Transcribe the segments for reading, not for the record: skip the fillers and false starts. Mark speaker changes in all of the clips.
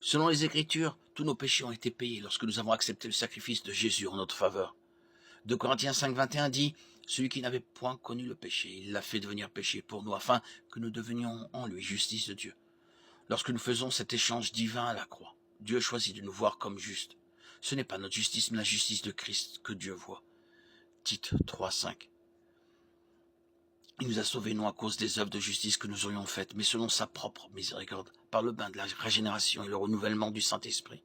Speaker 1: Selon les Écritures, tous nos péchés ont été payés lorsque nous avons accepté le sacrifice de Jésus en notre faveur. 2 Corinthiens 5, 21 dit « Celui qui n'avait point connu le péché, il l'a fait devenir péché pour nous, afin que nous devenions en lui justice de Dieu. » Lorsque nous faisons cet échange divin à la croix, Dieu choisit de nous voir comme justes. Ce n'est pas notre justice, mais la justice de Christ que Dieu voit. Tite 3, 5. Il nous a sauvés non à cause des œuvres de justice que nous aurions faites, mais selon sa propre miséricorde, par le bain de la régénération et le renouvellement du Saint-Esprit.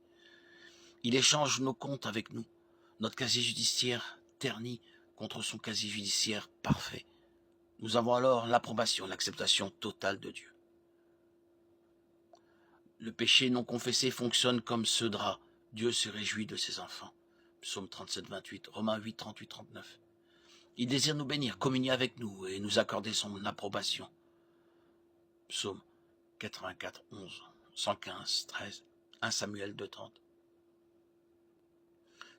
Speaker 1: Il échange nos comptes avec nous, notre casier judiciaire terni contre son casier judiciaire parfait. Nous avons alors l'approbation, l'acceptation totale de Dieu. Le péché non confessé fonctionne comme ce drap. Dieu se réjouit de ses enfants. Psaume 37, 28, Romains 8, 38, 39. Il désire nous bénir, communier avec nous et nous accorder son approbation. Psaume 84, 11, 115, 13, 1 Samuel 2, 30.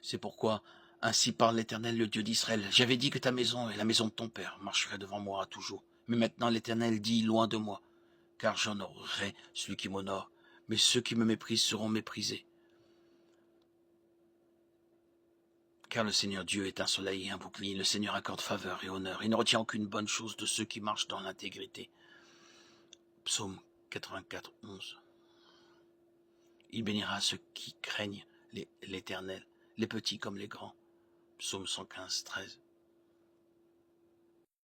Speaker 1: C'est pourquoi, ainsi parle l'Éternel, le Dieu d'Israël. J'avais dit que ta maison et la maison de ton père marcheraient devant moi à toujours. Mais maintenant l'Éternel dit, loin de moi, car j'honorerai celui qui m'honore, mais ceux qui me méprisent seront méprisés. Car le Seigneur Dieu est un soleil et un bouclier, le Seigneur accorde faveur et honneur. Il ne retient aucune bonne chose de ceux qui marchent dans l'intégrité. Psaume 84, 11. Il bénira ceux qui craignent l'Éternel, les petits comme les grands. Psaume 115, 13.